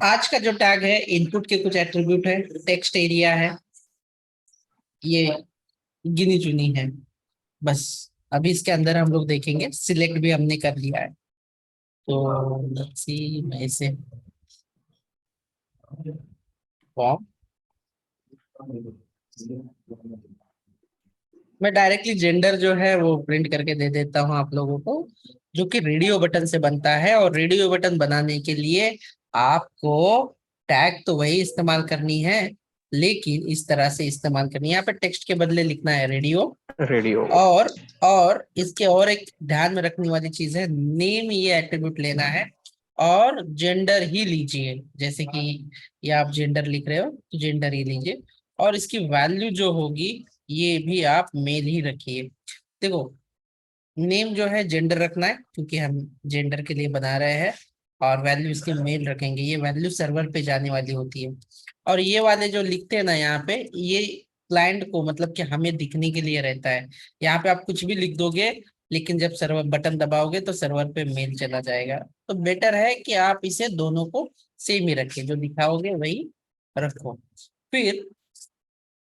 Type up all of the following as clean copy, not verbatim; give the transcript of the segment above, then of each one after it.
आज का जो टैग है इनपुट के कुछ एट्रीब्यूट है, टेक्स्ट एरिया है, ये गिनी चुनी है बस। अभी इसके अंदर हम लोग देखेंगे, सिलेक्ट भी हमने कर लिया है। तो let's see, मैं इसे फॉर्म, मैं डायरेक्टली जेंडर जो है वो प्रिंट करके दे देता हूँ आप लोगों को, जो कि रेडियो बटन से बनता है। और रेडियो बटन बनाने के लिए आपको टैग तो वही इस्तेमाल करनी है, लेकिन इस तरह से इस्तेमाल करनी है। यहाँ पे टेक्स्ट के बदले लिखना है रेडियो। रेडियो। और इसके और एक ध्यान में रखने वाली चीज है, नेम ये एट्रीब्यूट लेना है और जेंडर ही लीजिए। जैसे कि ये आप जेंडर लिख रहे हो तो जेंडर ही लीजिए, और इसकी वैल्यू जो होगी ये भी आप मेल ही रखिए। देखो, नेम जो है जेंडर रखना है क्योंकि हम जेंडर के लिए बना रहे हैं, और वैल्यू इसके मेल रखेंगे। ये वैल्यू सर्वर पे जाने वाली होती है। और ये वाले जो लिखते हैं ना यहाँ पे, ये क्लाइंट को मतलब कि हमें दिखने के लिए रहता है। यहाँ पे आप कुछ भी लिख दोगे, लेकिन जब सर्वर बटन दबाओगे तो सर्वर पे मेल चला जाएगा। तो बेटर है कि आप इसे दोनों को सेम ही रखें, जो दिखाओगे वही रखो। फिर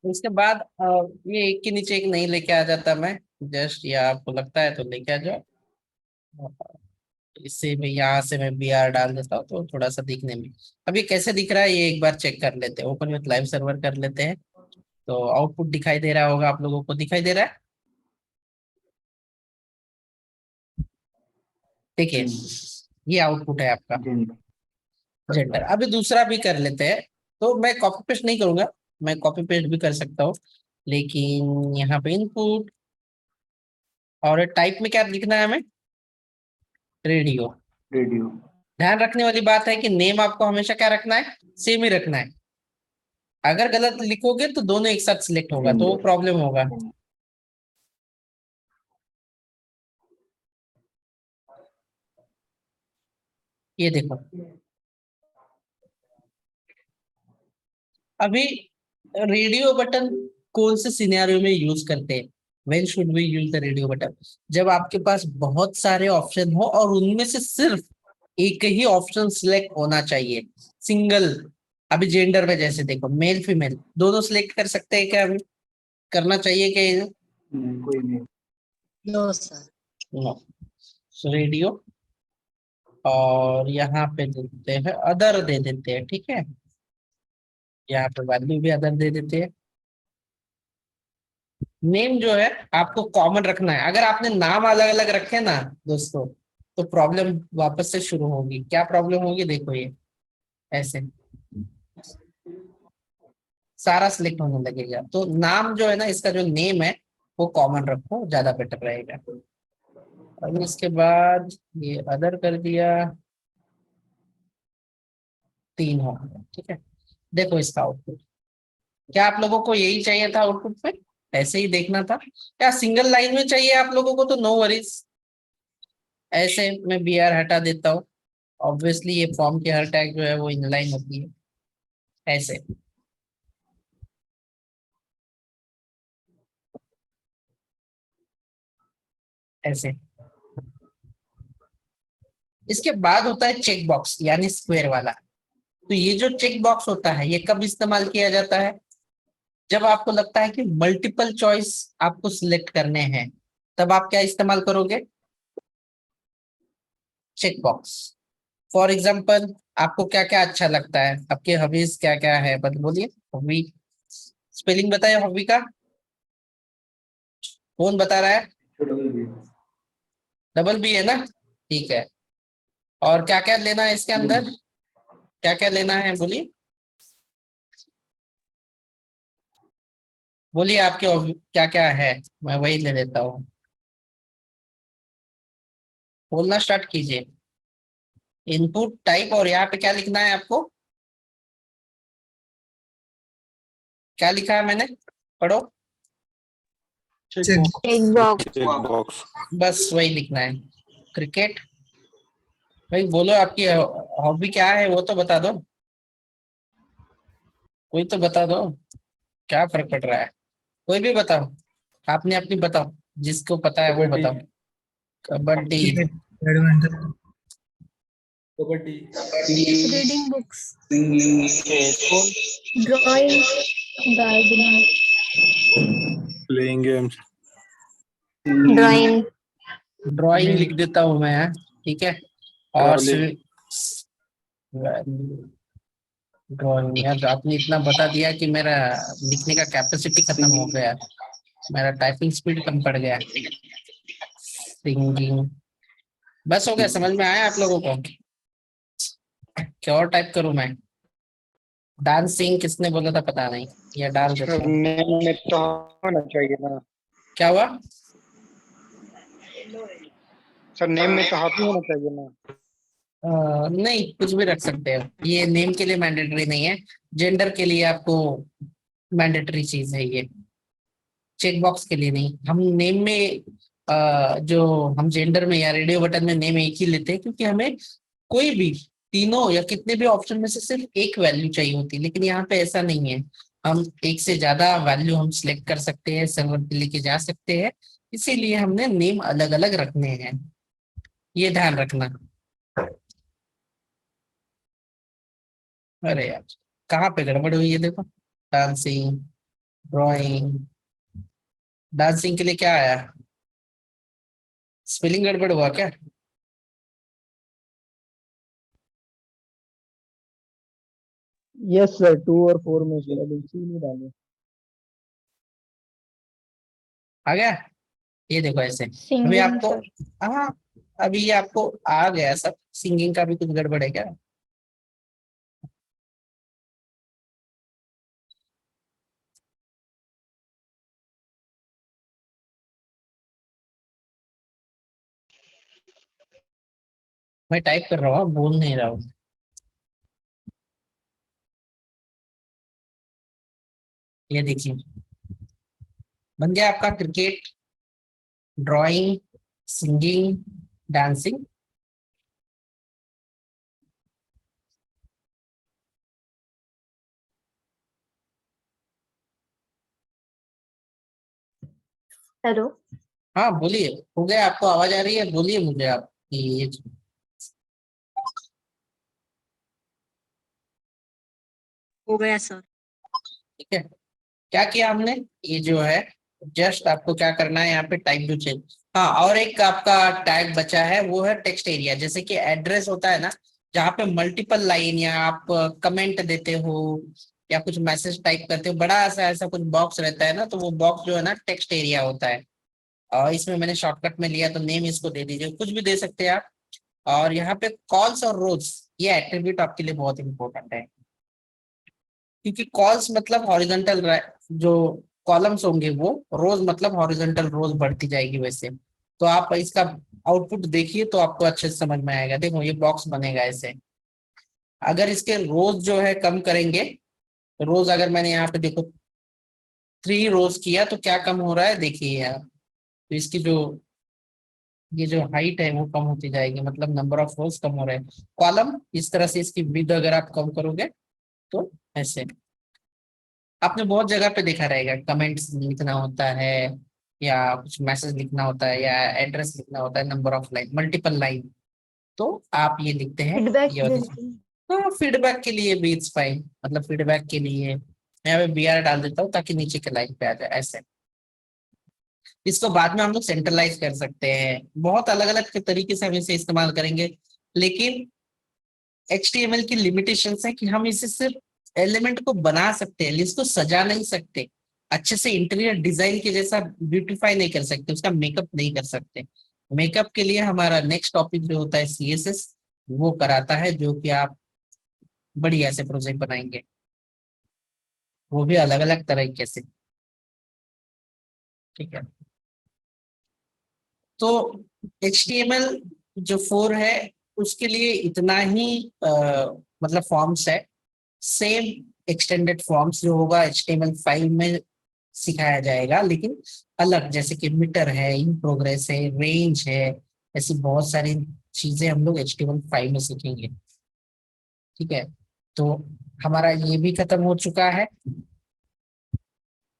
उसके बाद ये एक के नीचे एक नहीं लेके आ जाता मैं, जस्ट ये आपको लगता है तो लेके आ जाओ। इससे मैं यहाँ से मैं बी आर डाल देता हूँ तो थोड़ा सा दिखने में। अब ये कैसे दिख रहा है ये एक बार चेक कर लेते हैं, ओपन विथ लाइव सर्वर कर लेते हैं। तो आउटपुट दिखाई दे रहा होगा आप लोगों को, दिखाई दे रहा है? देखिए, ये आउटपुट है आपका जेंडर। अभी दूसरा भी कर लेते हैं। तो मैं कॉपी पेस्ट नहीं करूंगा, मैं कॉपी पेस्ट भी कर सकता हूँ, लेकिन यहाँ पे इनपुट और टाइप में क्या लिखना है हमें? रेडियो। रेडियो। ध्यान रखने वाली बात है कि नेम आपको हमेशा क्या रखना है? सेम ही रखना है। अगर गलत लिखोगे तो दोनों एक साथ सिलेक्ट होगा तो वो जेंडर। प्रॉब्लम होगा। ये देखो, अभी रेडियो बटन कौन से सिनेरियो में यूज करते हैं? When should we use the radio button? जब आपके पास बहुत सारे ऑप्शन हो और उनमें से सिर्फ एक ही ऑप्शन सिलेक्ट होना चाहिए, सिंगल। अभी जेंडर में जैसे देखो, मेल फीमेल दोनों सिलेक्ट कर सकते हैं क्या? अभी करना चाहिए क्या? कोई नहीं। No sir. नो। रेडियो, और यहाँ पे दे देते हैं अदर, दे देते हैं, ठीक है। यहाँ पे वैल्यू भी अदर दे देते हैं। नेम जो है आपको कॉमन रखना है। अगर आपने नाम अलग अलग रखे ना दोस्तों, तो प्रॉब्लम वापस से शुरू होगी। क्या प्रॉब्लम होगी? देखो, ये ऐसे सारा सिलेक्ट होने लगेगा। तो नाम जो है ना, इसका जो नेम है वो कॉमन रखो, ज्यादा बेटर रहेगा। और इसके बाद ये अदर कर दिया, तीन हो गया, ठीक है। देखो इसका आउटपुट, क्या आप लोगों को यही चाहिए था आउटपुट में? ऐसे ही देखना था क्या? सिंगल लाइन में चाहिए आप लोगों को? तो नो वरीज, ऐसे मैं बी आर हटा देता हूँ। ऑब्वियसली ये फॉर्म की हर टैग जो है वो इनलाइन होती है, ऐसे। ऐसे इसके बाद होता है चेक बॉक्स, यानी स्क्वायर वाला। तो ये जो चेक बॉक्स होता है ये कब इस्तेमाल किया जाता है? जब आपको लगता है कि मल्टीपल चॉइस आपको सिलेक्ट करने हैं, तब आप क्या इस्तेमाल करोगे? Check box. फॉर एग्जाम्पल, आपको क्या क्या अच्छा लगता है? आपके हॉबीज क्या क्या है, बता, बोलिए। हॉबी, स्पेलिंग बताए हॉबी का। कौन बता रहा है? डबल बी है ना? ठीक है। और क्या क्या लेना है इसके अंदर? क्या क्या लेना है बोलिए, बोलिए आपके क्या क्या है, मैं वही ले लेता हूँ। बोलना स्टार्ट कीजिए। इनपुट टाइप, और यहाँ पे क्या लिखना है आपको? क्या लिखा है मैंने? पढ़ो। Check box. बॉक्स। बस वही लिखना है, क्रिकेट। भाई बोलो, आपकी हॉबी क्या है वो तो बता दो, कोई तो बता दो। क्या फर्क पड़ रहा है? कोई भी बताओ, आपने अपनी बताओ, जिसको पता है वो बताओ। Kabaddi. Badminton. Reading books. singing, Drawing. Gardening. Playing games. Drawing. Drawing लिख देता हूँ मैं, ठीक है। और Traveling. ड्राइंग, यार आपने इतना बता दिया कि मेरा लिखने का कैपेसिटी खत्म हो गया, मेरा टाइपिंग स्पीड कम पड़ गया। सिंगिंग, बस हो गया, समझ में आया आप लोगों को? क्या और टाइप करूं मैं? डांसिंग किसने बोला था पता नहीं, या डाल देता हूं। नेम में तो होना चाहिए ना क्या हुआ? सर, नेम में तो हाथी होना चाहिए ना। नहीं, कुछ भी रख सकते हो, ये नेम के लिए मैंडेटरी नहीं है, जेंडर के लिए आपको मैंडेटरी चीज है ये, चेक बॉक्स के लिए नहीं। हम नेम में जो हम जेंडर में या रेडियो बटन में नेम एक ही लेते हैं, क्योंकि हमें कोई भी तीनों या कितने भी ऑप्शन में से सिर्फ एक वैल्यू चाहिए होती है, लेकिन यहाँ पे ऐसा नहीं है, हम एक से ज्यादा वैल्यू हम सिलेक्ट कर सकते हैं, सर्वर पे लेके जा सकते हैं, इसीलिए हमने नेम अलग अलग रखने हैं, ये ध्यान रखना। अरे यार, कहाँ पे गड़बड़ हुई है देखो। डांसिंग, ड्राइंग, डांसिंग के लिए क्या आया? स्पेलिंग गड़बड़ हुआ क्या? यस सर, 2 और 4 में से अभी सी नहीं डाले। आ गया? ये देखो ऐसे। अभी Singing, आपको, sir. हाँ, अभी ये आपको आ गया सब। सिंगिंग का भी कुछ गड़बड़ है क्या? मैं टाइप कर रहा हूँ, बोल नहीं रहा हूँ। ये देखिए, बन गया आपका cricket, drawing, singing, dancing. Hello. हाँ बोलिए, हो गया? आपको आवाज आ रही है? बोलिए मुझे आप। ये हो गया सर। ठीक है, क्या किया हमने? ये जो है, जस्ट आपको क्या करना है यहाँ पे, टाइप टू चेंज। हाँ, और एक आपका टैग बचा है, वो है टेक्स्ट एरिया। जैसे कि एड्रेस होता है ना, जहाँ पे मल्टीपल लाइन या आप कमेंट देते हो या कुछ मैसेज टाइप करते हो, बड़ा सा ऐसा कुछ बॉक्स रहता है ना, तो वो बॉक्स जो है ना टेक्स्ट एरिया होता है। और इसमें मैंने शॉर्टकट में लिया, तो नेम इसको दे दीजिए, कुछ भी दे सकते हैं आप। और यहाँ पे कॉल्स और रोज, ये एट्रीब्यूट आपके लिए बहुत इंपॉर्टेंट है, क्योंकि कॉल्स मतलब हॉरिजॉन्टल, जो कॉलम्स होंगे वो, रोज मतलब हॉरिजॉन्टल रोज बढ़ती जाएगी वैसे। तो आप इसका आउटपुट देखिए तो आपको अच्छे से समझ में आएगा। देखो ये बॉक्स बनेगा ऐसे। अगर इसके रोज जो है कम करेंगे, रोज अगर मैंने यहाँ पे देखो 3 रोज किया, तो क्या कम हो रहा है देखिए यार। तो इसकी जो, ये जो हाइट है वो कम होती जाएगी, मतलब नंबर ऑफ रोज कम हो रहे हैं। कॉलम इस तरह से, इसकी विड्थ अगर आप कम करोगे तो ऐसे। आपने बहुत जगह पे देखा रहेगा, कमेंट्स लिखना होता है या कुछ मैसेज लिखना होता है या एड्रेस लिखना होता है, number of line, multiple line, तो आप ये लिखते हैं फीडबैक ये वाली। देते हैं। हाँ, फीडबैक के लिए भी इट्स फाइन, मतलब फीडबैक के लिए मैं यहाँ पे BR डाल देता हूँ ताकि नीचे के लाइन पे आ जाए ऐसे। इसको बाद में हम लोग सेंट्रलाइज कर सकते हैं, बहुत अलग अलग तरीके से हम इसे इस्तेमाल करेंगे, लेकिन HTML की लिमिटेशंस है कि हम इसे सिर्फ एलिमेंट को बना सकते हैं, लिस्ट को सजा नहीं सकते, अच्छे से इंटीरियर डिजाइन के जैसा ब्यूटीफाई नहीं कर सकते, उसका मेकअप नहीं कर सकते। मेकअप के लिए हमारा नेक्स्ट टॉपिक जो होता है CSS, वो कराता है, जो कि आप बढ़िया से प्रोजेक्ट बनाएंगे, वो भी अलग अलग तरीके से, ठीक है। तो HTML जो 4 है, उसके लिए इतना ही मतलब फॉर्म्स है। सेम एक्सटेंडेड फॉर्म्स जो होगा HTML5 में सिखाया जाएगा, लेकिन अलग, जैसे कि मीटर है, इन प्रोग्रेस है, रेंज है, ऐसी बहुत सारी चीजें हम लोग HTML5 में सीखेंगे, ठीक है। तो हमारा ये भी खत्म हो चुका है।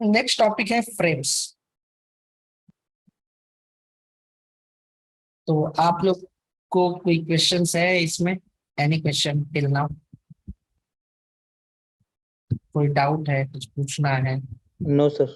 नेक्स्ट टॉपिक है फ्रेम्स। तो आप लोग को कोई क्वेश्चंस है इसमें? Any question till now? कोई डाउट है, कुछ पूछना है? No, sir.